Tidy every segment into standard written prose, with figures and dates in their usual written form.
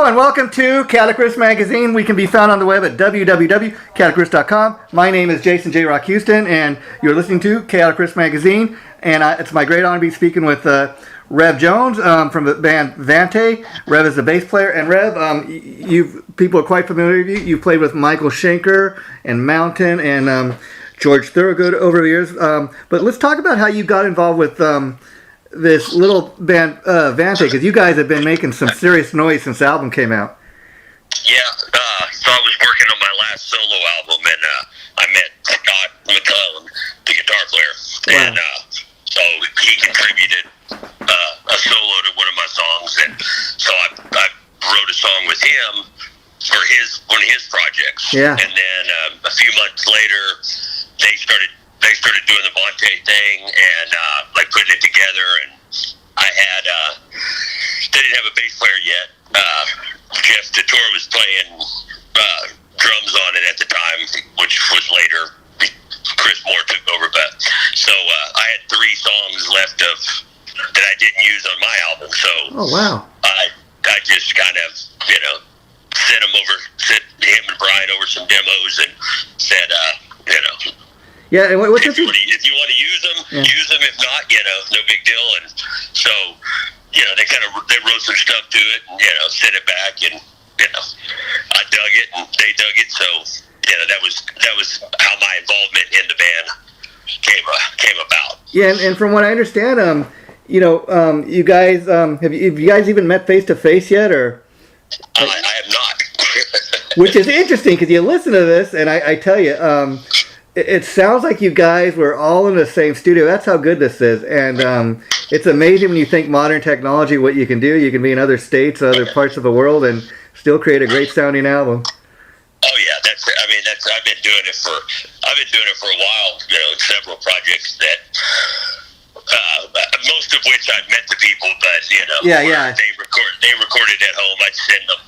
and welcome to Guitarist Magazine. We can be found on the web at www.guitarist.com. My name is Jason J. Rock Houston, and you're listening to Guitarist Magazine. And it's my great honor to be speaking with Rev Jones from the band Vante. Rev is the bass player, and Rev, people are quite familiar with you. You've played with Michael Schencker and Mountain and George Thorogood over the years. But let's talk about how you got involved with this little band Vante, because you guys have been making some serious noise since the album came out. Yeah, so I was working on my last solo album, and I met Scott McClellan, the guitar player, wow. And so he contributed a solo to one of my songs, and so I wrote a song with him for one of his projects. Yeah. And then a few months later, they started doing the Vante thing and like putting it together, and I had they didn't have a bass player yet. Jeff Tator was playing drums on it at the time, which was later Chris Moore took over. But so I had 3 songs left that I didn't use on my album. So oh wow, I just kind of sent him and Brian over some demos and said yeah. And what's if you want to use them, use them. If not, no big deal. And so, they wrote some stuff to it, and sent it back, and I dug it, and they dug it. So, that was how my involvement in the band came about. Yeah, and from what I understand, you guys have you guys even met face to face yet, or? I have not. Which is interesting because you listen to this, and I tell you. It sounds like you guys were all in the same studio. That's how good this is. And it's amazing when you think modern technology, what you can do. You can be in other states, other parts of the world, and still create a great sounding album. Oh yeah, I've been doing it for a while, several projects that most of which I've met the people, but they recorded at home. I'd send them,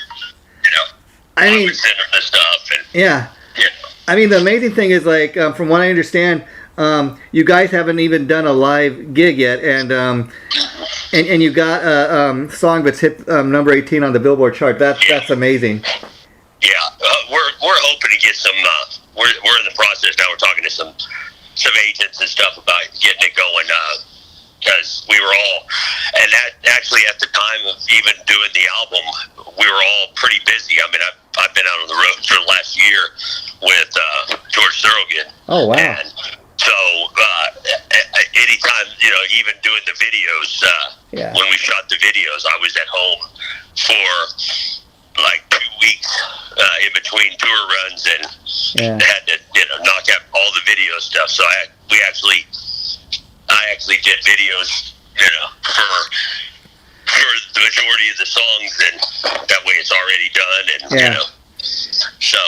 I would send them the stuff, and yeah. I mean, the amazing thing is, like, from what I understand, you guys haven't even done a live gig yet, and you got a song that's hit number 18 on the Billboard chart. That's amazing. Yeah, we're hoping to get some. We're in the process now. We're talking to some agents and stuff about getting it going. Because we were all, and that actually at the time of even doing the album, we were all pretty busy. I mean, I've been out on the road for the last year with George Thorogood. Oh, wow. And so anytime, even doing the videos, when we shot the videos, I was at home for like 2 weeks in between tour runs, and had to knock out all the video stuff. So I actually did videos, for the majority of the songs, and that way it's already done, and so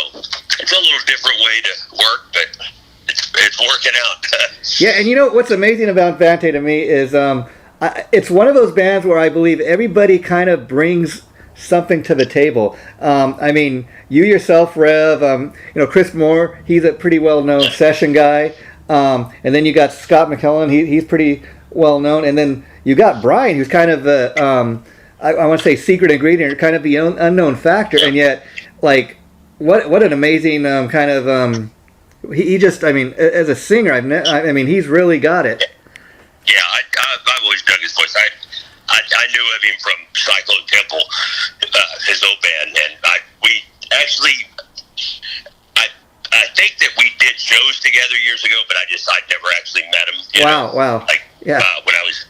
it's a little different way to work, but it's working out. Yeah, and what's amazing about Vante to me is it's one of those bands where I believe everybody kind of brings something to the table. I mean, you yourself, Rev, Chris Moore, he's a pretty well-known session guy. And then you got Scott McClellan, he's pretty well known, and then you got Brian, who's kind of the I want to say secret ingredient, or kind of the unknown factor, and yet like what an amazing kind of he just, I mean, as a singer, I mean he's really got it. Yeah, I've always dug his voice. I knew of him from Cyclone Temple, his old band, and we actually. I think that we did shows together years ago, but I'd never actually met him. Wow. Like, when I was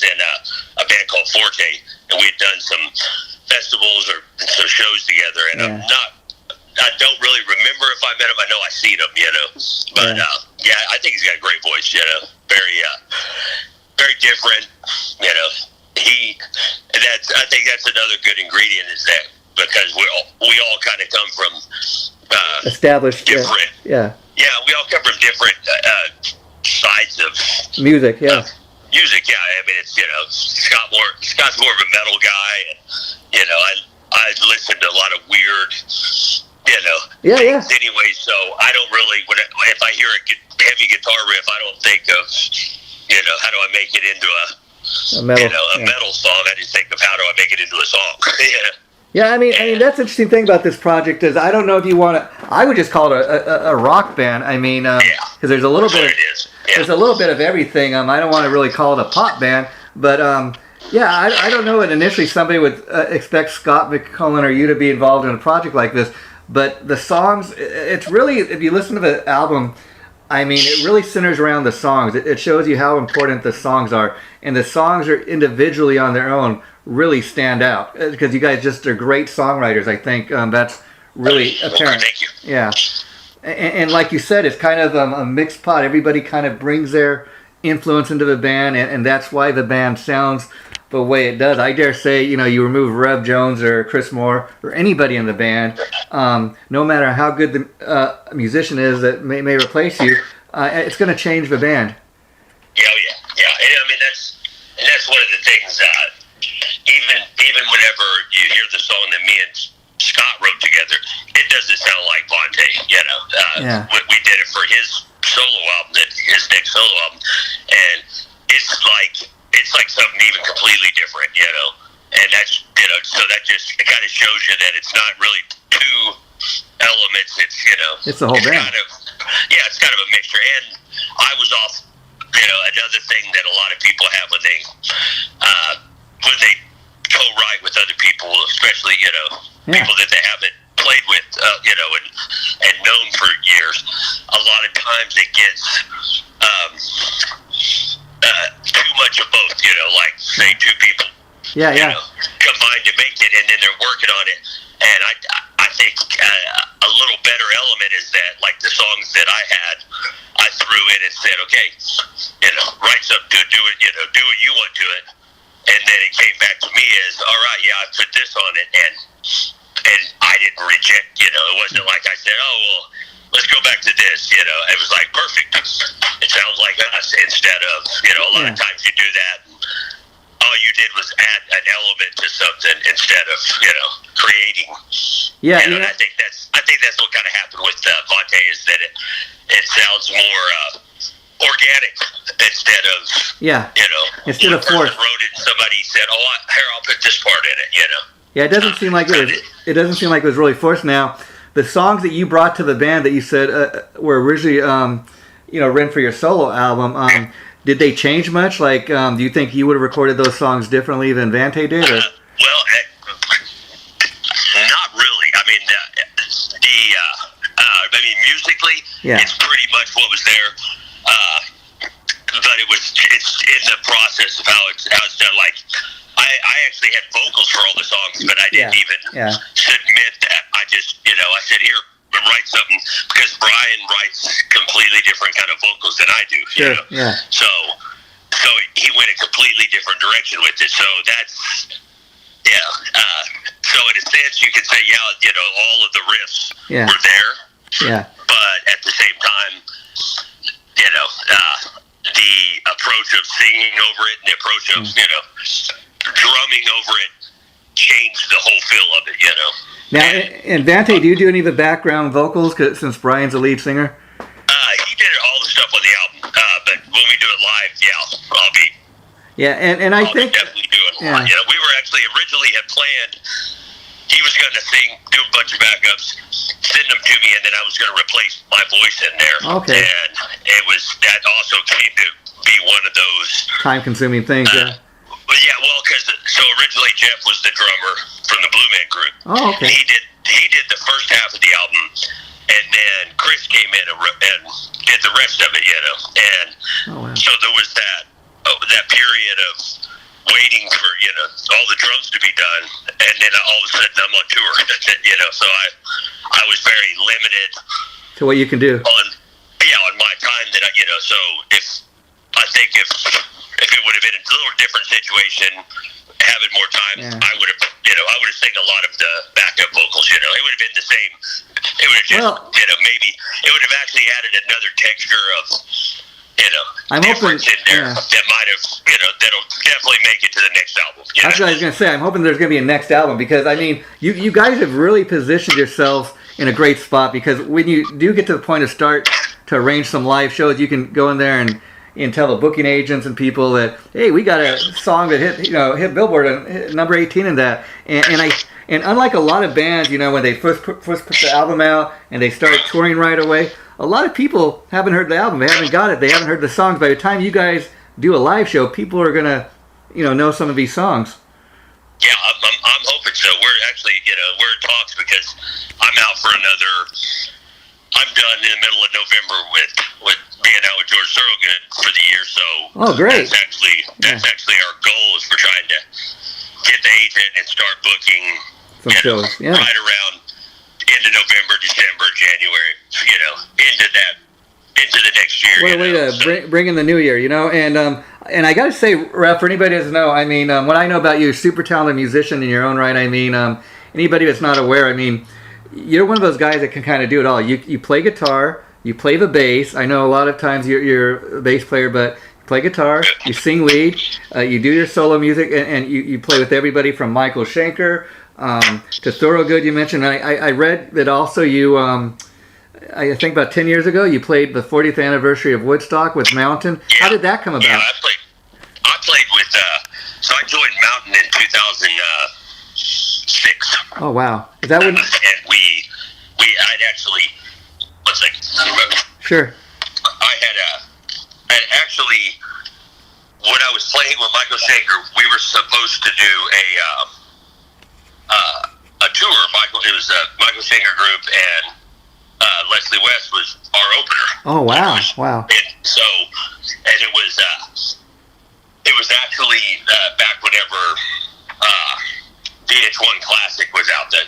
in a band called Forte, and we'd done some festivals or some shows together, and I don't really remember if I met him. I know I seen him, but I think he's got a great voice, very, very different, I think that's another good ingredient, is that because we all kind of come from established different. Yeah, we all come from different sides of music. I mean, it's Scott's more of a metal guy, and I listen to a lot of weird things anyway, so I don't really, if I hear a heavy guitar riff, I don't think of how do I make it into a metal, metal song. I just think of how do I make it into a song. Yeah, I mean that's the interesting thing about this project is I don't know if you want to. I would just call it a rock band. I mean, because there's a little bit. There's a little bit of everything. I don't want to really call it a pop band, but yeah, I don't know. And initially, somebody would expect Scott McCullen or you to be involved in a project like this, but the songs, it's really, if you listen to the album, I mean, it really centers around the songs. It shows you how important the songs are, and the songs are individually on their own really stand out because you guys just are great songwriters. I think that's really apparent. Thank you. Yeah, and like you said, it's kind of a mixed pot. Everybody kind of brings their influence into the band, and that's why the band sounds the way it does. I dare say, you remove Rev Jones or Chris Moore or anybody in the band, no matter how good the musician is that may replace you, it's going to change the band. Yeah. And I mean that's one of the things. Even whenever you hear the song that me and Scott wrote together, it doesn't sound like Vante. We did it for his solo album, his next solo album, and it's like something even completely different, and that's, so that just, it kind of shows you that it's not really two elements, it's the whole band. It's kind of a mixture. And I was off, another thing that a lot of people have when they co-write with other people, especially, people that they haven't played with, and known for years, a lot of times it gets too much of both, like say two people combined to make it, and then they're working on it. And I think a little better element is that, like the songs that I had, I threw in and said, okay, write something to do it, do what you want to it. And then it came back to me as, all right, I put this on it, and I didn't reject, it wasn't like I said, oh, well, let's go back to this, it was like, perfect, it sounds like us, instead of, a lot of times you do that, all you did was add an element to something instead of, creating. And I think that's what kind of happened with Vante, is that it sounds more organic instead of, instead of forced. Wrote it and somebody said, oh, I'll put this part in it, Yeah, it doesn't seem like it doesn't seem like it was really forced. Now, the songs that you brought to the band that you said were originally, written for your solo album, did they change much? Like, do you think you would have recorded those songs differently than Vante did? Or? Well, not really. I mean, musically, it's pretty much what was there. But it's in the process of how it's done. Like, I actually had vocals for all the songs, but I didn't even submit that. I just, I said, here, write something, because Brian writes completely different kind of vocals than I do. So he went a completely different direction with it. So that's, so in a sense, you could say, all of the riffs were there. But at the same time, the approach of singing over it and the approach of, drumming over it changed the whole feel of it, Now, and Vante, do you do any of the background vocals, since Brian's the lead singer? He did all the stuff on the album, but when we do it live, I'll be. Yeah, and I think definitely do it a lot. We were actually originally had planned. He was going to sing, do a bunch of backups, send them to me, and then I was going to replace my voice in there. Okay. And that also came to be one of those time-consuming things. Because originally Jeff was the drummer from the Blue Man Group. Oh, okay. He did the first half of the album, and then Chris came in and did the rest of it, And so there was that period of waiting for all the drums to be done, and then all of a sudden I'm on tour. So I was very limited to what you can do on my time that so if it would have been a little different situation, having more time, I would have sang a lot of the backup vocals. It would have been the same. It would have just maybe it would have actually added another texture of I'm difference hoping, in there that might have that'll definitely make it to the next album. That's what I was going to say. I'm hoping there's going to be a next album, because I mean you guys have really positioned yourselves in a great spot, because when you do get to the point of start to arrange some live shows, you can go in there and and tell the booking agents and people that, hey, we got a song that hit Billboard and hit number 18 in that. And unlike a lot of bands, when they first put the album out and they start touring right away, a lot of people haven't heard the album. They haven't got it. They haven't heard the songs. By the time you guys do a live show, people are gonna, know some of these songs. Yeah, I'm hoping so. We're actually, we're in talks because I'm out for another. I'm done in the middle of November with being out with George Thorogood for the year. So oh, great. That's actually our goal is we're trying to get the agent and start booking some shows. Yeah. Right around into November, December, January. Into the next year. What a way to bring in the new year, And I got to say, Rev, for anybody that doesn't know, what I know about you, super talented musician in your own right. Anybody that's not aware, you're one of those guys that can kind of do it all. You play guitar, you play the bass. I know a lot of times you're a bass player, but you play guitar, you sing lead, you do your solo music, and you play with everybody from Michael Schencker to Thorogood, you mentioned. I read that also you, I think about 10 years ago, you played the 40th anniversary of Woodstock with Mountain. Yeah. How did that come about? Yeah, I played with, so I joined Mountain in 2006. Oh, wow. Is that when... And I'd actually, one second. Sure. I had actually, when I was playing with Michael Schencker, we were supposed to do a tour. It was Michael Schencker Group, and Leslie West was our opener. Oh, wow. Wow. And so, and it was actually back whenever VH1 Classic was out, the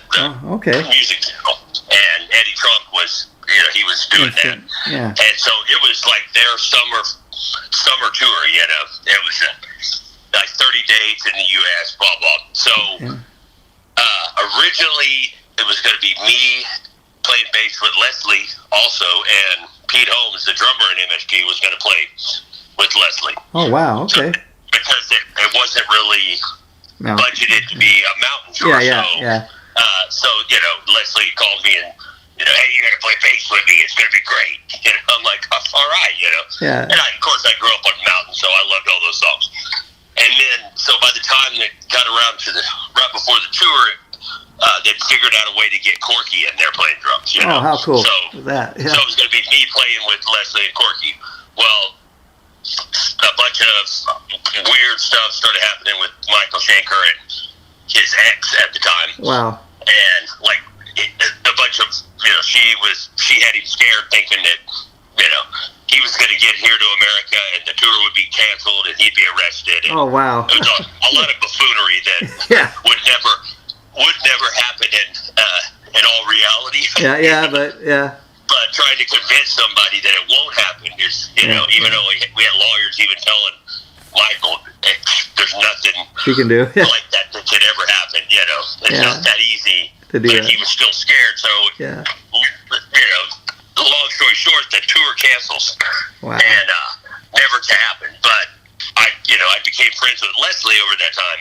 music channel, and Eddie Trunk was, he was doing that. Yeah. And so it was like their summer tour, It was like 30 dates in the U.S., blah, blah. So originally it was going to be me playing bass with Leslie also, and Pete Holmes, the drummer in MSG, was going to play with Leslie. Oh, wow, okay. So, because it wasn't really budgeted to be a mountain tour. So, Leslie called me and, hey, you're going to play bass with me. It's going to be great. I'm like, oh, all right, Yeah. And of course, I grew up on mountain, so I loved all those songs. And then, so by the time they got around to right before the tour, they figured out a way to get Corky in there playing drums. Oh, how cool. So that. Yeah. So it was going to be me playing with Leslie and Corky. Well, a bunch of weird stuff started happening with Michael Schencker and his ex at the time. Wow. And a bunch of, she had him scared thinking that, he was going to get here to America and the tour would be canceled and he'd be arrested. And oh, wow. It was a lot of buffoonery that would never happen in all reality. But trying to convince somebody that it won't happen is, even though we had lawyers even telling Michael, there's nothing he can do like that could ever happen. It's not that easy. To do but he was still scared. So, the long story short, the tour cancels. Wow. And never to happen. But I became friends with Leslie over that time,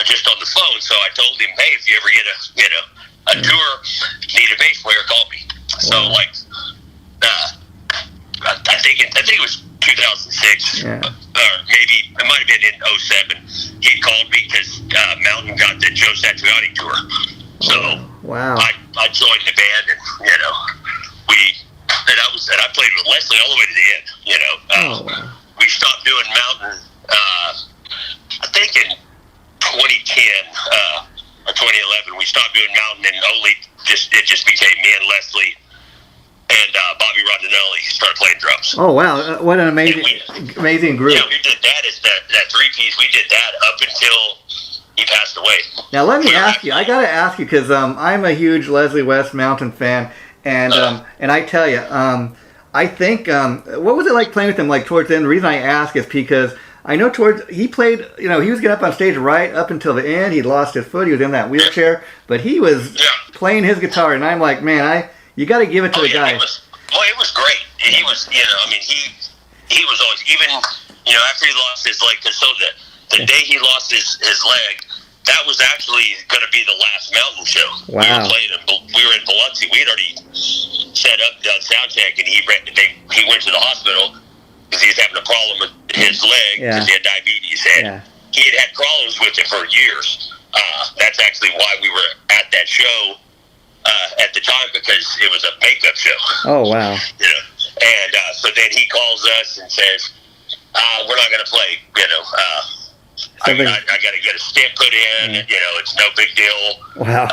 just on the phone. So I told him, hey, if you ever get a tour, need a bass player, call me. So I think it was 2006, or maybe it might have been in 2007. He called me because Mountain got the Joe Satriani tour. So I joined the band, and I played with Leslie all the way to the end. We stopped doing Mountain. I think in 2010 or 2011, we stopped doing Mountain, and it just became me and Leslie and Bobby Rondinelli started playing drums. Oh wow! What an amazing group. Yeah, we did that. Is that three-piece? We did that up until he passed away. Now let me ask you. I gotta ask you because I'm a huge Leslie West Mountain fan, and I tell you, I think what was it like playing with him? Like towards the end. The reason I ask is because I know he played. He was getting up on stage right up until the end. He lost his foot. He was in that wheelchair, but he was playing his guitar, and I'm like, man, you got to give it to the guy. It was great. He was, he was always, even, after he lost his leg, because so the day he lost his leg, that was actually going to be the last Mountain show. Wow. We were in Biloxi. We had already set up, done sound check, and he went to the hospital, because he was having a problem with his leg because he had diabetes, and he had problems with it for years. That's actually why we were at that show at the time, because it was a makeup show. Oh, wow. You know, and so then he calls us and says, we're not going to play, you know. I got to get a stent put in, and, you know, it's no big deal. Wow.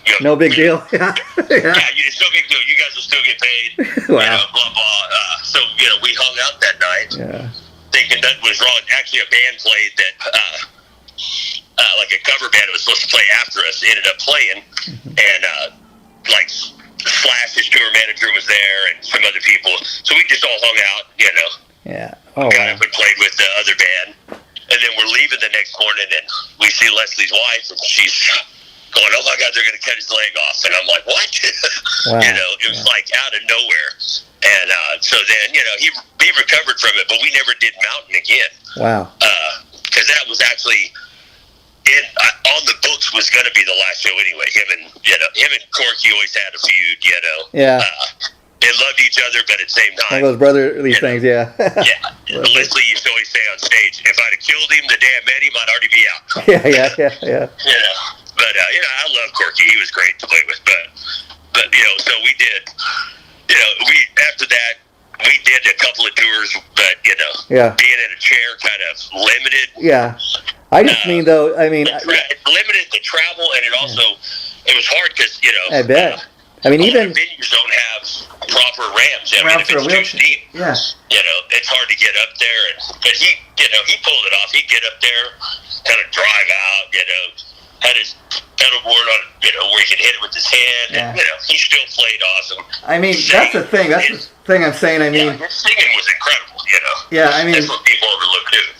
You know, no big deal. Yeah, it's no big deal. You guys will still get paid. Wow. You know, blah, blah. So, you know, we hung out that night thinking that was wrong. Actually, a band played that, like a cover band that was supposed to play after us, ended up playing. And, like, Slash, his tour manager, was there, and some other people. So we just all hung out, you know. Yeah. Oh, got up and played with the other band. And then we're leaving the next morning, and we see Leslie's wife, and she's going, "Oh my God, they're going to cut his leg off." And I'm like, "What?" Wow. You know, it was like out of nowhere. And so then, you know, he recovered from it, but we never did Mountain again. Wow. Because that was actually on the books was going to be the last show anyway. Him and Corky always had a feud. You know. Yeah. They loved each other, but at the same time, one of those brotherly things, yeah. Leslie used to always say on stage, "If I'd have killed him the day I met him, I'd already be out." Yeah. You know, but you know, I love Corky. He was great to play with, but you know, so we did. You know, after that we did a couple of tours, but you know, being in a chair kind of limited. Yeah, I just mean though. I mean, it limited the travel, and it also it was hard because you know. I bet. I mean, even venues don't have proper ramps. I mean, if it's too steep, you know, it's hard to get up there. But he, you know, he pulled it off. He'd get up there, kind of drive out, you know, had his pedal board on, you know, where he could hit it with his hand. And, you know, he still played awesome. I mean, that's the thing. That's the thing I'm saying. I mean, his singing was incredible, you know. Yeah, I mean, that's what people overlook too.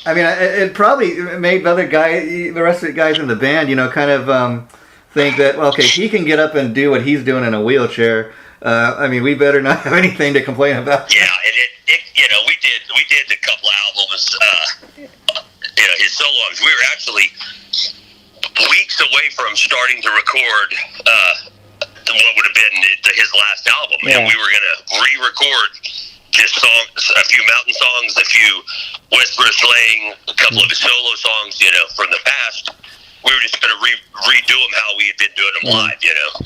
I mean, it probably made the rest of the guys in the band, you know, kind of think that, well, okay, he can get up and do what he's doing in a wheelchair. I mean, we better not have anything to complain about. Yeah, and it you know, we did a couple albums, you know, his solos. We were actually weeks away from starting to record what would have been his last album, and we were going to re-record just songs, a few Mountain songs, a few Whisper Slaying, a couple of his solo songs, you know, from the past. We were just going to redo them how we had been doing them live, you know.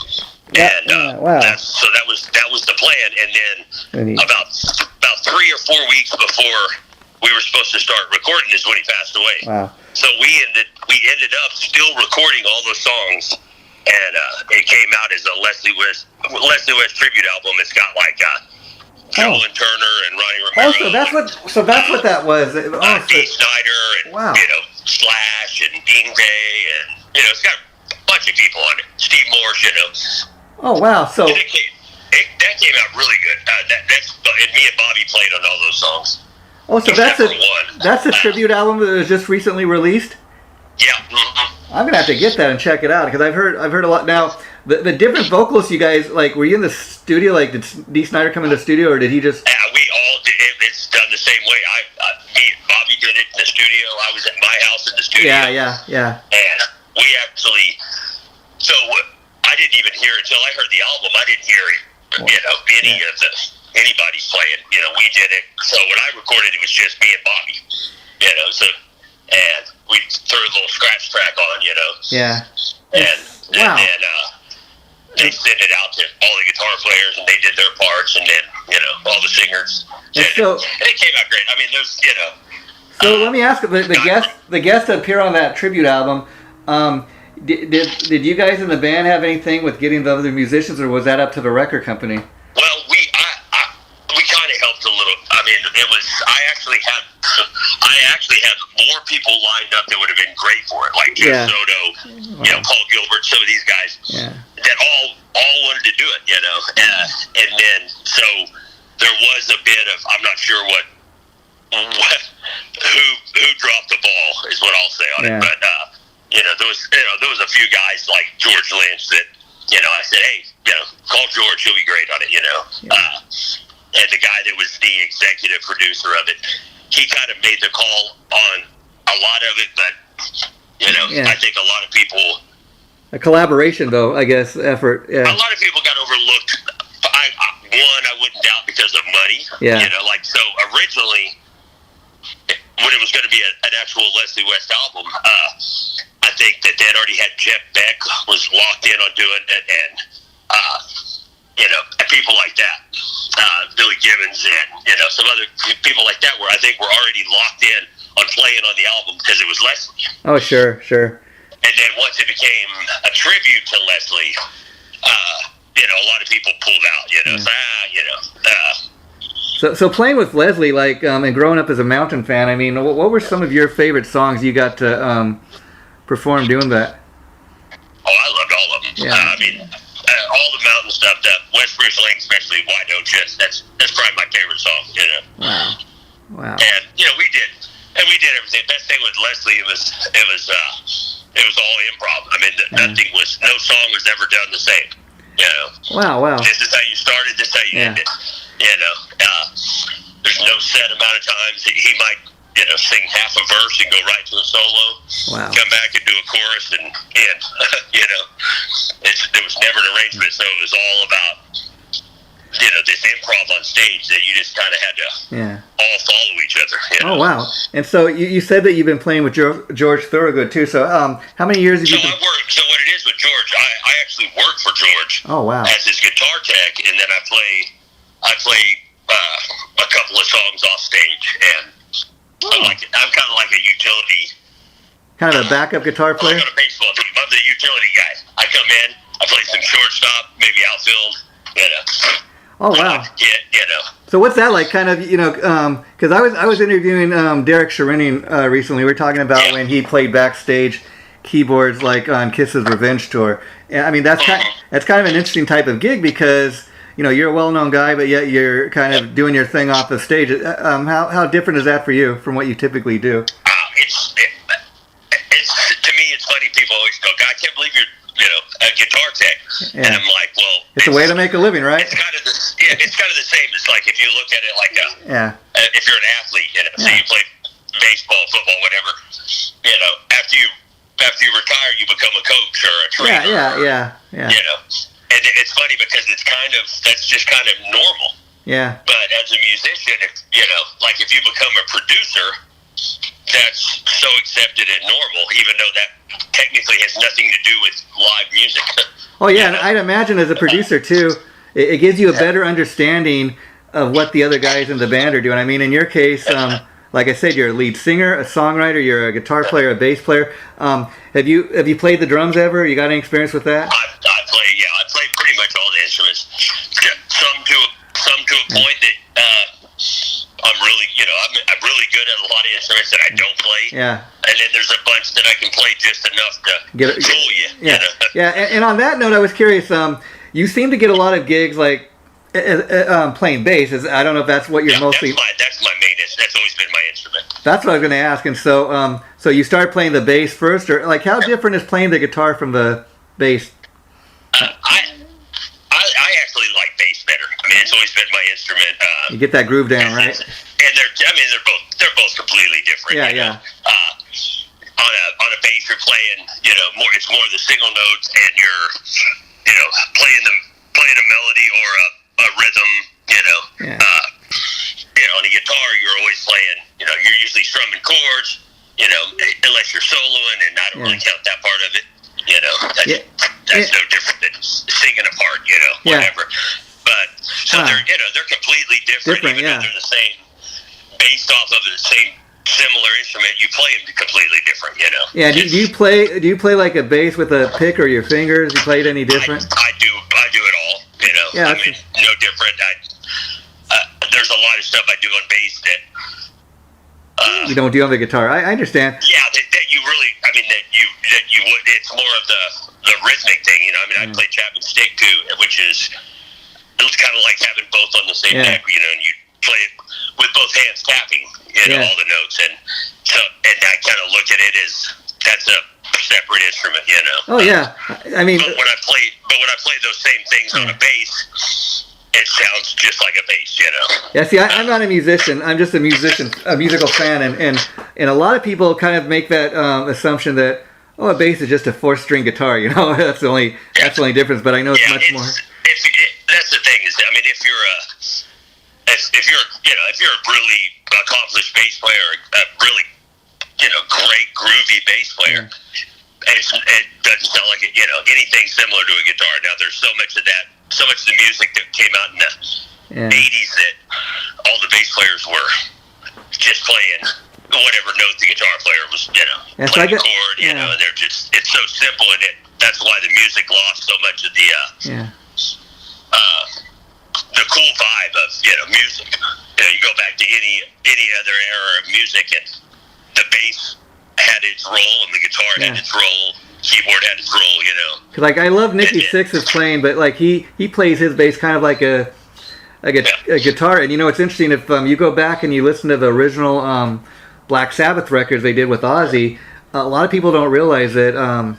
And so that was the plan. And then about 3 or 4 weeks before we were supposed to start recording is when he passed away. Wow. So we ended up still recording all those songs, and it came out as a Leslie West tribute album. It's got like Joe and Turner and Ronnie Romero. So that's what that was. Dee Snider and you know, Slash and Ingve, and you know, it's got a bunch of people on it. Steve Morse, you know. Oh wow! So that came out really good. And me and Bobby played on all those songs. Oh, so that's a tribute album that was just recently released. Yeah. I'm gonna have to get that and check it out, because I've heard a lot. Now the different vocalists you guys, like, were you in the studio? Like, did Dee Snider come in the studio, or did he just? Yeah, we all did. It's done the same way. Me and Bobby did it in the studio. I was at my house in the studio. Yeah. And we actually, so I didn't even hear it until I heard the album. I didn't hear it, you know, anybody's playing. You know, we did it. So when I recorded, it was just me and Bobby. You know, so and we threw a little scratch track on, you know. Yeah. And then they sent it out to all the guitar players, and they did their parts, and then, you know, all the singers. And it came out great. I mean, there's, you know. So let me ask, the guest to appear on that tribute album, did you guys in the band have anything with getting the other musicians, or was that up to the record company? Well, we kind of helped a little. I mean, I actually had more people lined up that would have been great for it, like Jeff Soto, you know, Paul Gilbert, some of these guys that all wanted to do it, you know. And then so there was a bit of, I'm not sure who dropped the ball is what I'll say on it, but you know, there was a few guys like George Lynch that, you know, I said, hey, you know, call George, he'll be great on it, you know. And the guy that was the executive producer of it, he kind of made the call on a lot of it, but, you know, I think a lot of people... A collaboration, though, I guess, effort. Yeah. A lot of people got overlooked. I wouldn't doubt because of money. everybody. Yeah. Like, so originally, when it was going to be an actual Leslie West album, I think that they had already had Jeff Beck was locked in on doing it, and people like that, Billy Gibbons, and some other people like that, where I think were already locked in on playing on the album because it was Leslie. Oh, sure. And then once it became a tribute to Leslie, a lot of people pulled out. So playing with Leslie, like, and growing up as a Mountain fan, I mean, what were some of your favorite songs you got to perform doing that? Oh, I loved all of them. Yeah. All the Mountain stuff, the West Bruce Lane, especially Why Don't You? That's probably my favorite song. Wow. And we did everything. Best thing with Leslie, it was all improv. I mean, nothing was, no song was ever done the same. Wow. This is how you started. This is how you ended. There's no set amount of times he might, sing half a verse and go right to a solo. Wow. Come back and do a chorus and there was never an arrangement. So it was all about this improv on stage that you just kind of had to all follow each other. Oh, wow. And so you said that you've been playing with George Thorogood too. So how many years have you been? So what it is with George, I actually work for George. Oh, wow. As his guitar tech, and then I play a couple of songs off stage, and I'm kind of like a utility. Kind of a backup guitar player? I'm a baseball team. I'm the utility guy. I come in, I play some shortstop, maybe outfield, Oh, wow. Yeah. So what's that like? Kind of, because I was interviewing Derek Sherinian recently. We were talking about when he played backstage keyboards, like on Kiss's Revenge tour. And I mean, that's kind of an interesting type of gig because you're a well-known guy, but yet you're kind of doing your thing off the stage. How different is that for you from what you typically do? It's to me, it's funny. People always go, "God, I can't believe you're a guitar tech," and I'm like, "Well, it's a way to make a living, right?" It's kind of the same. It's like if you look at it like if you're an athlete, say you play baseball, football, whatever, after you retire, you become a coach or a trainer. Yeah. And it's funny because that's just kind of normal. Yeah. But as a musician, if you become a producer, that's so accepted and normal, even though that technically has nothing to do with live music. Oh, yeah, and I'd imagine as a producer, too, it gives you a better understanding of what the other guys in the band are doing. I mean, in your case, like I said, you're a lead singer, a songwriter, you're a guitar player, a bass player. Have you played the drums ever? You got any experience with that? I play pretty much all the instruments. Some to a point that I'm really, I'm really good at a lot of instruments that I don't play. Yeah. And then there's a bunch that I can play just enough to fool you. Yeah. Yeah. And on that note, I was curious. You seem to get a lot of gigs like playing bass. I don't know if that's what you're mostly. That's my main. That's always been my instrument. That's what I was going to ask. And so, so you started playing the bass first, or like how different is playing the guitar from the bass? I actually like bass better. I mean, it's always been my instrument. You get that groove down, right? And they're both completely different. Yeah. On a bass, you're playing, more. It's more the single notes, and you're, playing a melody or a rhythm. On a guitar, you're always playing. You're usually strumming chords. Unless you're soloing, and I don't really count that part of it. That's no different than singing a part. Whatever. But so they're completely different. Even though they're the same, based off of the same similar instrument, you play them completely different. Yeah. Do you play like a bass with a pick or your fingers? You play it any different? I do it all. Yeah. No different. There's a lot of stuff I do on bass that you don't do on the guitar. I understand. Yeah, that you really. I mean, that you would. It's more of the rhythmic thing. I play Chapman stick too, which is it's kind of like having both on the same neck. And you play it with both hands tapping, all the notes, and so I kind of look at it as that's a separate instrument, Oh yeah, I mean. But when I play those same things on a bass, it sounds just like a bass, Yeah, see, I'm not a musician. I'm just a musical fan, and a lot of people kind of make that assumption that a bass is just a 4-string guitar. That's the only difference. But I know it's much more. That's the thing is, if if you're a really accomplished bass player, a really great groovy bass player, it doesn't sound like anything similar to a guitar. Now there's so much of the music that came out in the '80s that all the bass players were just playing whatever note the guitar player was playing the chord. And they're just, it's so simple, and that's why the music lost so much of the cool vibe of music. You go back to any other era of music, and the bass had its role, and the guitar had its role, keyboard had its role. Like, I love Nicky Sixx's playing, but like he plays his bass kind of like a guitar. And it's interesting, if you go back and you listen to the original Black Sabbath records they did with Ozzy, a lot of people don't realize that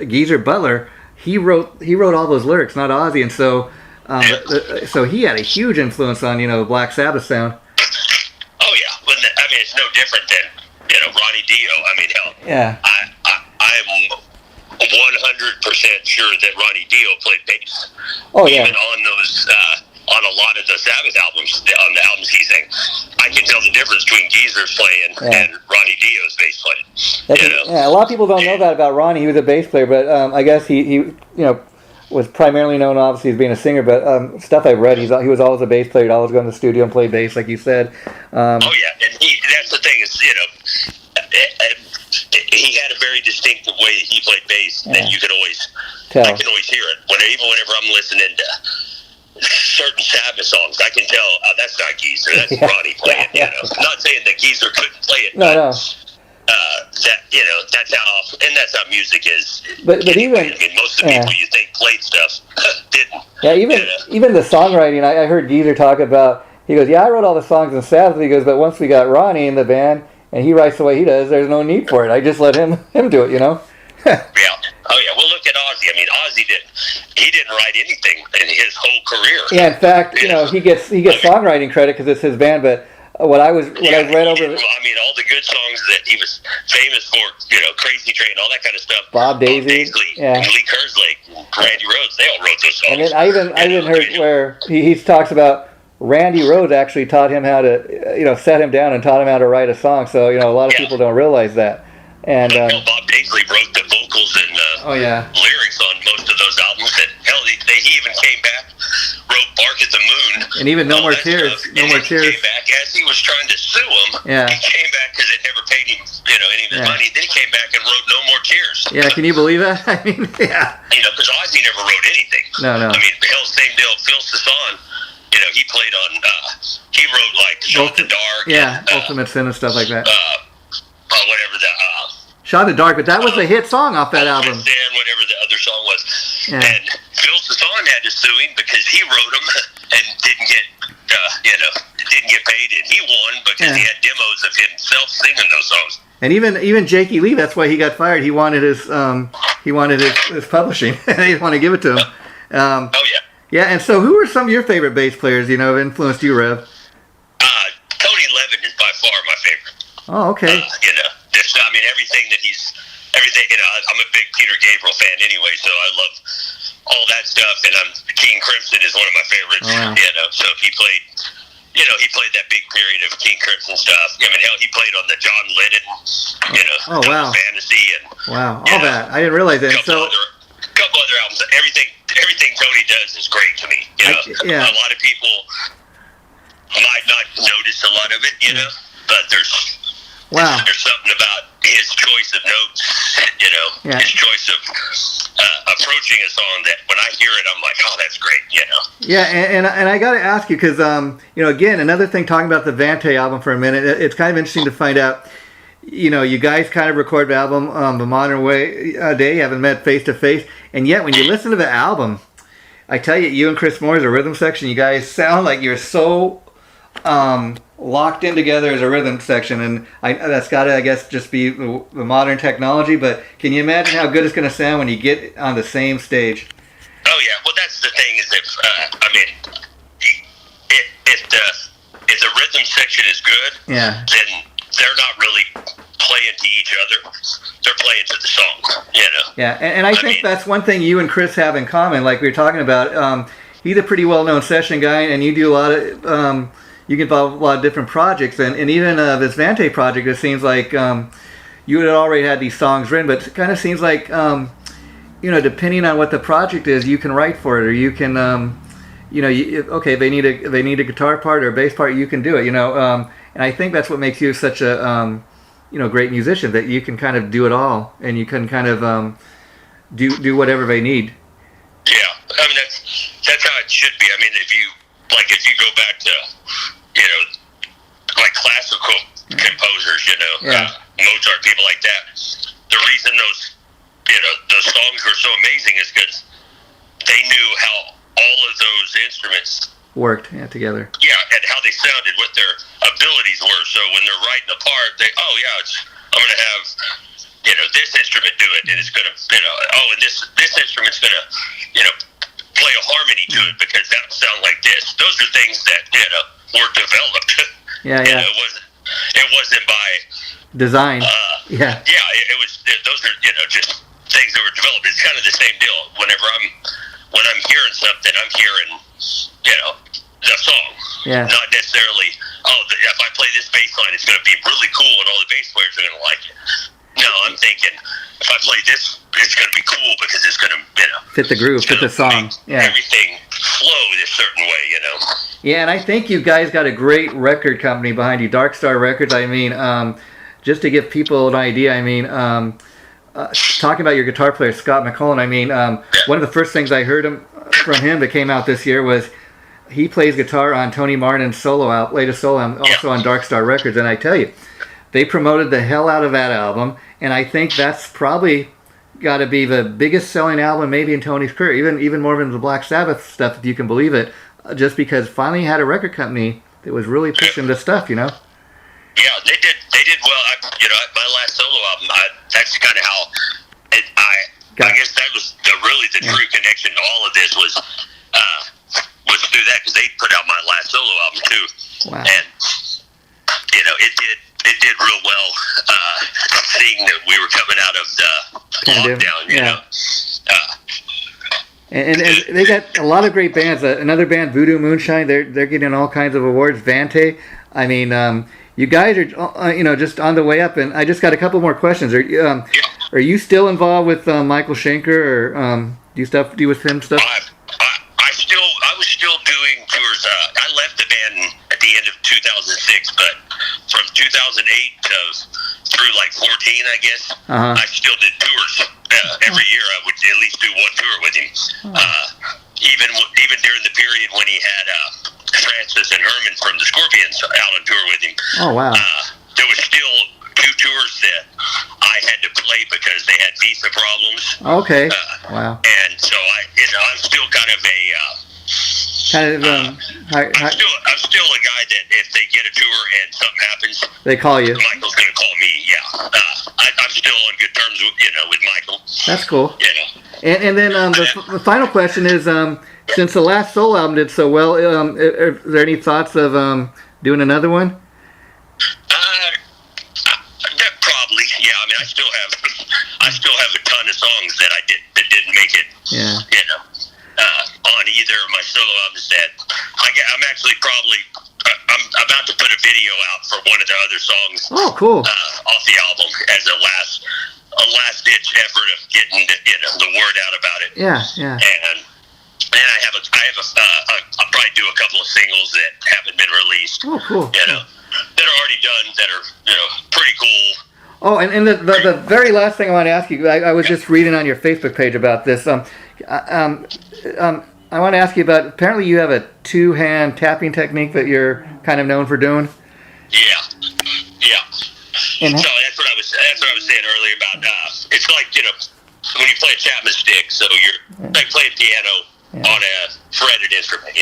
Geezer Butler, he wrote all those lyrics, not Ozzy, and so so he had a huge influence on Black Sabbath sound. Oh yeah, well, I mean, it's no different than Ronnie Dio. I mean, hell, yeah, I'm 100% sure that Ronnie Dio played bass. Oh yeah, even on those on a lot of the Sabbath albums, on the albums he sang, I can tell the difference between Geezer's playing and Ronnie Dio's bass playing. Yeah, a lot of people don't know that about Ronnie. He was a bass player, but I guess he was primarily known, obviously, as being a singer. But stuff I've read, he was always a bass player. He'd always go in the studio and play bass, like you said. Oh yeah, and that's the thing is, he had a very distinctive way that he played bass that you could always tell. I can always hear it whenever I'm listening to certain Sabbath songs. I can tell that's not Geezer, that's Ronnie playing. I'm not saying that Geezer couldn't play it. No. That's how music is. But anyway, I mean, most of the people you think played stuff didn't. Yeah, even the songwriting. I heard Geezer talk about. He goes, "Yeah, I wrote all the songs in Sabbath." He goes, "But once we got Ronnie in the band and he writes the way he does, there's no need for it. I just let him do it." Yeah. Oh yeah. Well, look at Ozzy. I mean, Ozzy didn't write anything in his whole career. Yeah. In fact, he gets songwriting credit because it's his band, but. What I've read over. I mean, all the good songs that he was famous for, Crazy Train, all that kind of stuff. Bob Daisley, Lee Kerslake, Randy Rhoads, they all wrote those songs. And then I even heard where he talks about Randy Rhoads actually taught him how to, set him down and taught him how to write a song. So a lot of people don't realize that. And Bob Daisley wrote the vocals and lyrics on most of those albums. And hell, he even came back, wrote "Bark at the Moon," and even "No More Tears." No More Tears. He came back as he was trying to sue him. Yeah. He came back because it never paid him, any of his money. Then he came back and wrote "No More Tears." Yeah, can you believe that? I mean, yeah. Because Ozzy never wrote anything. No. I mean, hell, same deal. Phil Sasson, he played on. He wrote like "Shot in the Dark." Yeah, Ultimate Sin and stuff like that. Whatever the. Shot in the Dark, but that was a hit song off that album. Dan, whatever the other song was. Yeah. And Phil Sasson had to sue him because he wrote them and didn't get paid, and he won because he had demos of himself singing those songs. And even Jakey Lee, that's why he got fired. He wanted his publishing. They didn't want to give it to him. Yeah, and so who are some of your favorite bass players? Have influenced you, Rev? Tony Levin is by far my favorite. Oh, okay. I mean, everything. I'm a big Peter Gabriel fan anyway, so I love all that stuff. And King Crimson is one of my favorites. Oh, wow. So he played. He played that big period of King Crimson stuff. I mean, hell, he played on the John Lennon, Fantasy, and all that. I didn't realize that. Couple other albums. Everything Tony does is great to me. A lot of people might not notice a lot of it, but there's something about his choice of notes, his choice of approaching a song that when I hear it, I'm like, oh, that's great, Yeah, and I got to ask you because, again, another thing, talking about the Vante album for a minute, it's kind of interesting to find out, you guys kind of record the album the modern day, you haven't met face to face, and yet when you listen to the album, I tell you, you and Chris Moore's a rhythm section, you guys sound like you're so locked in together as a rhythm section, and that's got to, I guess, just be the modern technology, but can you imagine how good it's going to sound when you get on the same stage? Oh yeah, well that's the thing is that, if the rhythm section is good, then they're not really playing to each other, they're playing to the song, Yeah, and I think that's one thing you and Chris have in common, like we were talking about, he's a pretty well-known session guy, and you do a lot of you get involved with a lot of different projects, and even this Vante project, it seems like you had already had these songs written, but it kind of seems like depending on what the project is, you can write for it, or you can okay, they need a guitar part or a bass part, you can do it, and I think that's what makes you such a great musician, that you can kind of do it all, and you can kind of do whatever they need. Yeah, I mean that's how it should be. I mean, if you go back to like classical composers, Mozart, people like that. The reason those songs were so amazing is because they knew how all of those instruments worked together. Yeah, and how they sounded, what their abilities were. So when they're writing a part, I'm going to have this instrument do it, and it's going to and this instrument's going to play a harmony to it because that'll sound like this. Those are things that were developed. Yeah. It wasn't by design. Yeah. It was. Those are just things that were developed. It's kind of the same deal. When I'm hearing something, I'm hearing the song. Yeah. Not necessarily. If I play this bass line, it's going to be really cool, and all the bass players are going to like it. No, I'm thinking if I play this, it's going to be cool because it's going to fit the groove, fit the song. Everything flow a certain way, Yeah, and I think you guys got a great record company behind you, Dark Star Records. I mean, just to give people an idea, I mean, talking about your guitar player, Scott McCullen, I mean, one of the first things I heard from him that came out this year was he plays guitar on Tony Martin's latest solo album, also on Dark Star Records, and I tell you, they promoted the hell out of that album, and I think that's probably got to be the biggest selling album maybe in Tony's career, even more than the Black Sabbath stuff, if you can believe it, just because finally he had a record company that was really pushing this stuff, Yeah, they did well. My last solo album, that's kind of how I guess that was really the true connection to all of this was through that, because they put out my last solo album too. Wow. And it did real well, seeing that we were coming out of the lockdown, And they got a lot of great bands. Another band, Voodoo Moonshine, they're getting all kinds of awards. Vante, I mean, you guys are just on the way up. And I just got a couple more questions. Are you still involved with Michael Schencker, or do you with him stuff? I was still doing tours. I left the band at the end of 2006, but from 2008 through like 14, I guess, I still did tours. Every year I would at least do one tour with him. Even during the period when he had Francis and Herman from the Scorpions out on tour with him. Oh, wow. There was still 2 tours that I had to play because they had visa problems. Okay. Wow. And so I'm still kind of I'm still a guy that if they get a tour and something happens, they call you. Michael's going to call me. Yeah. I'm still on good terms with Michael. That's cool. And then the final question is, since the last solo album did so well, are there any thoughts of doing another one? Probably. Yeah. I mean, I still have a ton of songs that didn't make it. Yeah. On either of my solo albums that I'm actually I'm about to put a video out for one of the other songs. Oh, cool. Off the album as a last ditch effort of getting the word out about it. Yeah. And then I'll probably do a couple of singles that haven't been released. Oh, cool. That are already done, that are pretty cool. Oh, and the very last thing I want to ask you, I was just reading on your Facebook page about this. I want to ask you about, apparently you have a 2-hand tapping technique that you're kind of known for doing. Yeah. And so that's what I was saying earlier about, it's like, when you play a Chapman stick, so you're like playing piano on a fretted instrument,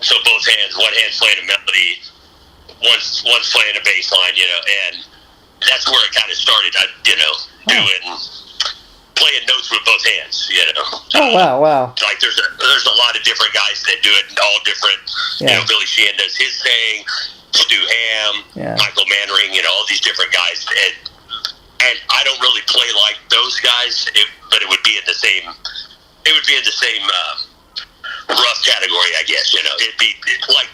So both hands, one hand's playing a melody, one's playing a bass line, and that's where it kind of started, doing playing notes with both hands, Oh, wow. Like there's a lot of different guys that do it, all different. Billy Sheehan does his thing, Stu Ham, Michael Mannering, all these different guys, and I don't really play like those guys, but it would be in the same rough category, I guess. It'd be like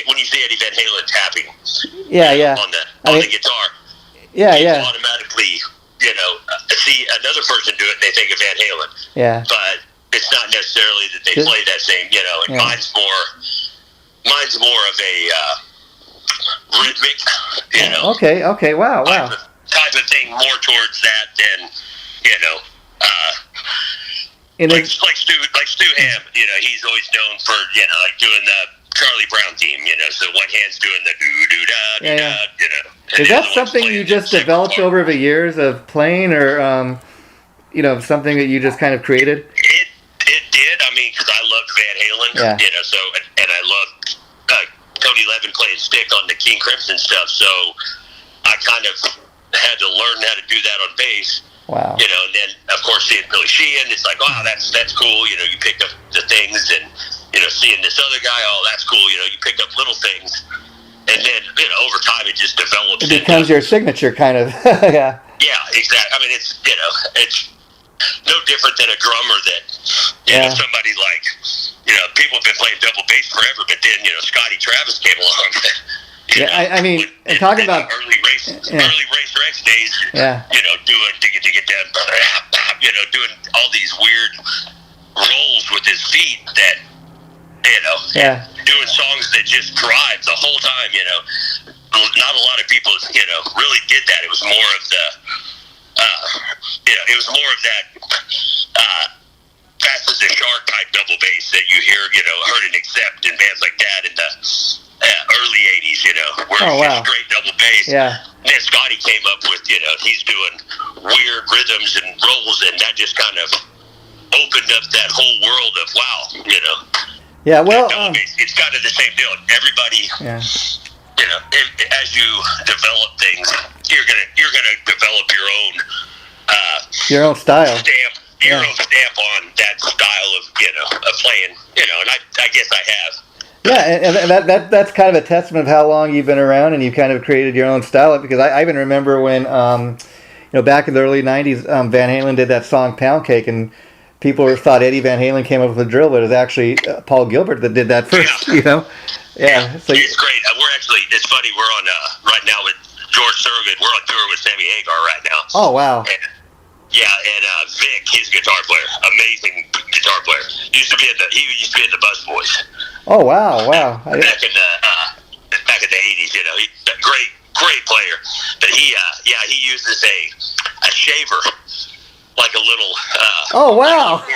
when you see Eddie Van Halen tapping. Yeah, yeah. On the guitar. Yeah, you yeah. automatically, see another person do it, and they think of Van Halen. Yeah. But it's not necessarily that they play that same. And Yeah. mine's more of a rhythmic. Okay. Wow. Type of thing, more towards that than like Stu Ham, he's always known for like doing the Charlie Brown theme, so one hand's doing the do-do-da, Is that something you just developed over the years of playing, or something that you just kind of created? It did. I mean, because I loved Van Halen, so and I loved Tony Levin playing stick on the King Crimson stuff, so I kind of had to learn how to do that on bass. Wow. And then of course seeing Billy Sheehan, it's like, wow, that's cool. You pick up the things, and seeing this other guy, oh, that's cool. You pick up little things, and then over time it just develops. It becomes your signature, kind of. Yeah. Yeah, exactly. I mean, it's no different than a drummer that somebody like people have been playing double bass forever, but then Scotty Travis came along. I mean, talking about early race Rex days. Yeah. Doing digga down, doing all these weird rolls with his feet that doing songs that just drive the whole time. Not a lot of people really did that. It was more of the it was more of that fast as a shark type double bass that you hear Heard and Accept and bands like that in the early 80s, where it's straight double bass. Yeah. And then Scotty came up with, he's doing weird rhythms and rolls, and that just kind of opened up that whole world of Yeah, well, it's kind of the same deal. Everybody, as you develop things, you're gonna develop your own style. Your own stamp on that style of playing, and I guess I have. Yeah, and that's kind of a testament of how long you've been around, and you've kind of created your own style. Because I even remember when, back in the early '90s, Van Halen did that song "Pound Cake," and people thought Eddie Van Halen came up with the drill, but it was actually Paul Gilbert that did that first. Yeah. So it's great. It's funny. We're on right now with George Thorogood. We're on tour with Sammy Hagar right now. Oh wow. And Vic, his guitar player, amazing guitar player. He used to be in the Bus Boys. Oh wow. Back in the '80s, he's a great player. But he uses a shaver, like a little oh wow, a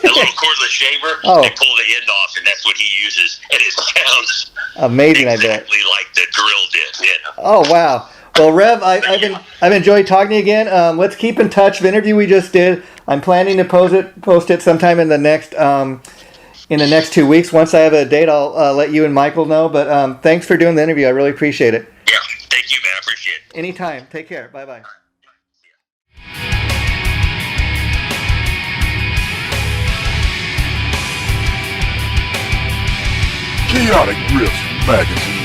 little cordless shaver. Oh. They pull the end off, and that's what he uses, and it sounds amazing. Exactly I bet. like the drill did. Oh wow. Well, Rev, I've enjoyed talking to you again. Let's keep in touch. The interview we just did, I'm planning to post it sometime in the next 2 weeks. Once I have a date, I'll let you and Michael know. But thanks for doing the interview. I really appreciate it. Yeah, thank you, man. I appreciate it. Anytime. Take care. Bye-bye. Chaotic Riffs Magazine.